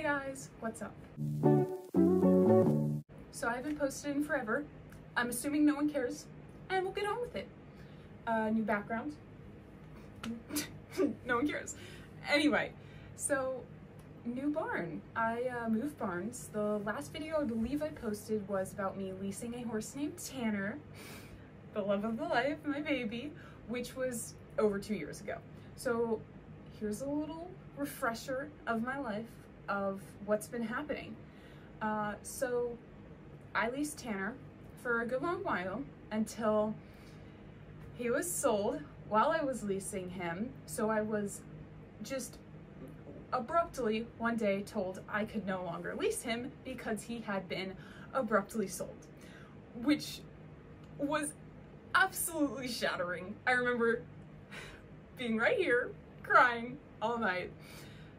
guys, what's up? So I haven't posted in forever. I'm assuming no one cares, and we'll get on with it. New background. No one cares. Anyway, so new barn. I moved barns. The last video I believe I posted was about me leasing a horse named Tanner, the love of the life, my baby, which was over 2 years ago. So here's a little refresher of my life, of what's been happening. So I leased Tanner for a good long while until he was sold while I was leasing him. So I was just abruptly one day told I could no longer lease him because he had been abruptly sold, which was absolutely shattering. I remember being right here crying all night.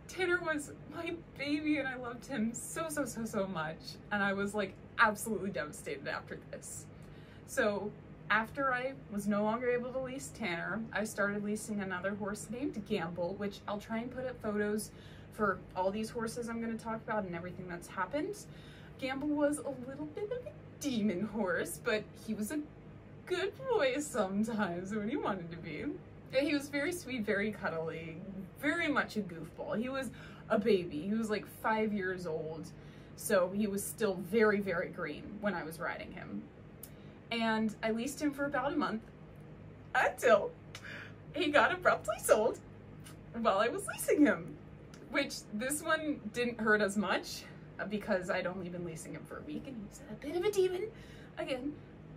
Tanner was my baby and I loved him so much, and I was like absolutely devastated after this. So after I was no longer able to lease Tanner, I started leasing another horse named Gamble, which I'll try and put up photos for all these horses I'm going to talk about and everything that's happened. Gamble was a little bit of a demon horse, but he was a good boy sometimes when he wanted to be. He was very sweet, very cuddly, very much a goofball. He was a baby. He was like 5 years old, so he was still very green when I was riding him. And I leased him for about a month until he got abruptly sold while I was leasing him, which this one didn't hurt as much because I'd only been leasing him for a week and he's a bit of a demon again,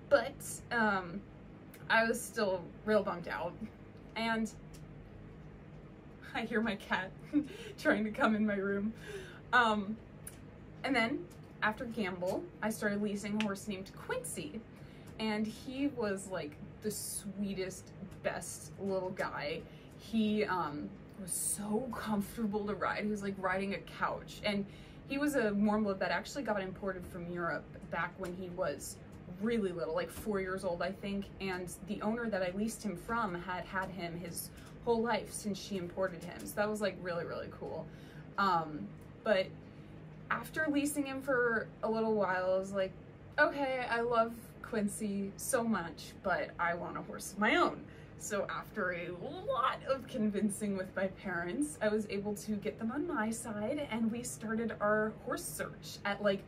but I was still real bummed out. And I hear my cat trying to come in my room. And then after Gamble, I started leasing a horse named Quincy. And he was like the sweetest, best little guy. He was so comfortable to ride. He was like riding a couch. And he was a warm blood that actually got imported from Europe back when he was really little, like 4 years old, I think. And the owner that I leased him from had had him his whole life since she imported him. So that was like really cool. But after leasing him for a little while, I was like, okay, I love Quincy so much, but I want a horse of my own. So after a lot of convincing with my parents, I was able to get them on my side, and we started our horse search at like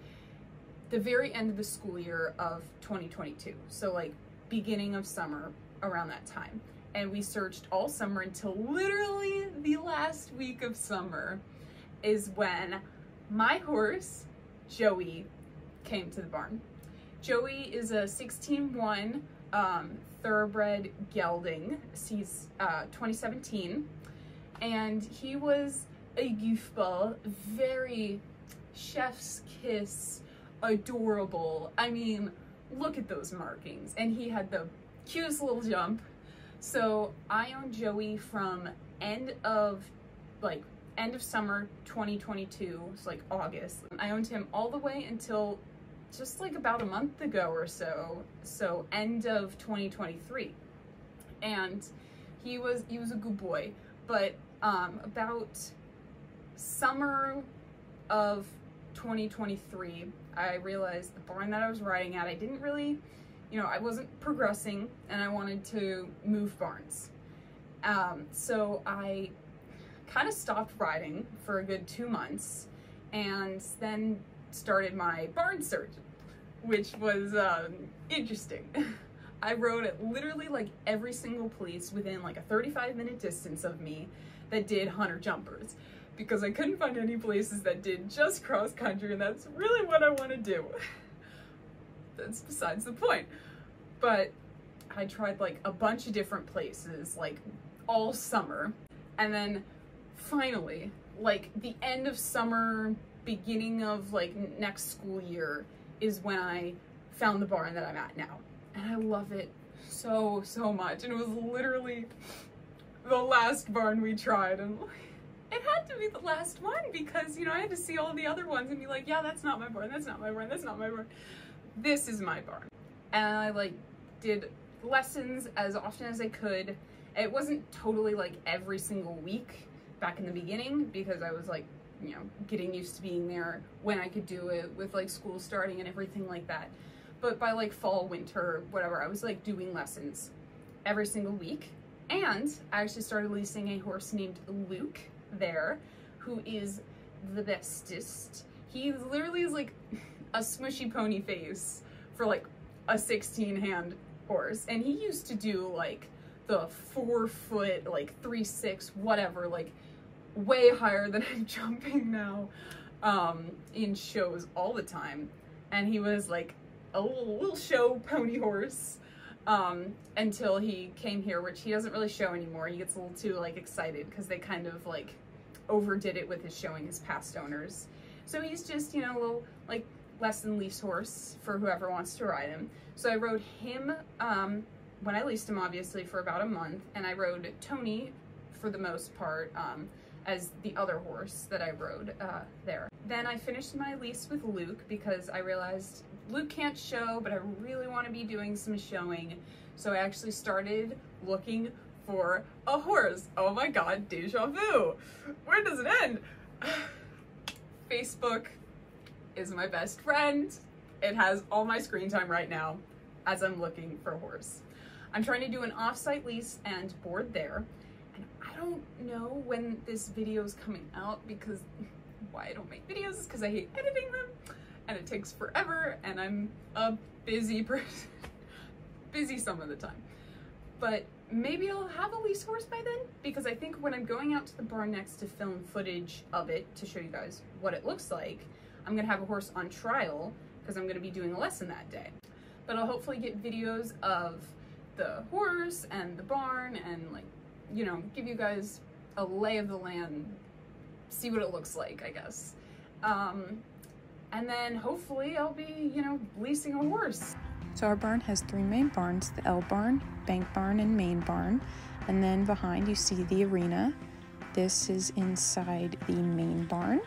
the very end of the school year of 2022. So like beginning of summer, around that time. And we searched all summer until literally the last week of summer is when my horse, Joey, came to the barn. Joey is a 16-1 thoroughbred gelding. He's 2017, and he was a goofball, very chef's kiss, adorable. I mean, look at those markings. And he had the cutest little jump. So I owned Joey from end of summer 2022, so like August. I owned him all the way until just like about a month ago or so, so end of 2023. And he was a good boy, but about summer of 2023, I realized the barn that I was riding at, I didn't really, I wasn't progressing, and I wanted to move barns. So I kind of stopped riding for a good 2 months, and then started my barn search, which was interesting. I rode at literally like every single place within like a 35-minute distance of me that did hunter jumpers, because I couldn't find any places that did just cross country, and that's really what I want to do. That's besides the point. But I tried like a bunch of different places like all summer, and then finally, like the end of summer, beginning of like next school year is when I found the barn that I'm at now. And I love it so much. And it was literally the last barn we tried, and it had to be the last one because, I had to see all the other ones and be like, yeah, that's not my barn, that's not my barn, that's not my barn. This is my barn. And I like did lessons as often as I could. It wasn't totally like every single week back in the beginning because I was like you know, getting used to being there when I could do it with like school starting and everything like that. But by like fall, winter, whatever, I was like doing lessons every single week. And I actually started leasing a horse named Luke there, who is the bestest. He literally is like a smushy pony face for like a 16-hand horse. And he used to do like the 4 foot, like 3'6", whatever, like way higher than I'm jumping now in shows all the time. And he was like a little show pony horse until he came here, which he doesn't really show anymore. He gets a little too like excited because they kind of like overdid it with his showing his past owners. So he's just, you know, a little like less than lease horse for whoever wants to ride him. So I rode him when I leased him, obviously, for about a month, and I rode Tony for the most part as the other horse that I rode there. Then I finished my lease with Luke because I realized Luke can't show, but I really want to be doing some showing. So I actually started looking for a horse. Oh my god, deja vu. Where does it end? Facebook is my best friend. It has all my screen time right now as I'm looking for a horse. I'm trying to do an off-site lease and board there. And I don't know when this video is coming out because why I don't make videos is because I hate editing them and it takes forever and I'm a busy person. Busy some of the time. But maybe I'll have a lease horse by then, because I think when I'm going out to the barn next to film footage of it to show you guys what it looks like, I'm gonna have a horse on trial because I'm gonna be doing a lesson that day. But I'll hopefully get videos of the horse and the barn and, like, you know, give you guys a lay of the land, see what it looks like, I guess. And then hopefully I'll be, you know, leasing a horse. So our barn has 3 main barns, the L barn, bank barn, and main barn. And then behind you see the arena. This is inside the main barn.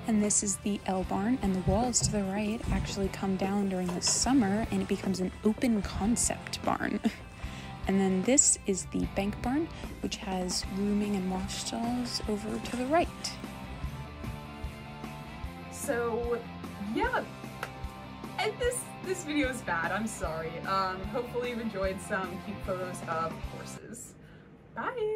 And this is the L barn, and the walls to the right actually come down during the summer and it becomes an open concept barn. And then this is the bank barn, which has rooming and wash stalls over to the right. So yeah, and this video is bad, I'm sorry. Hopefully you've enjoyed some cute photos of horses. Bye!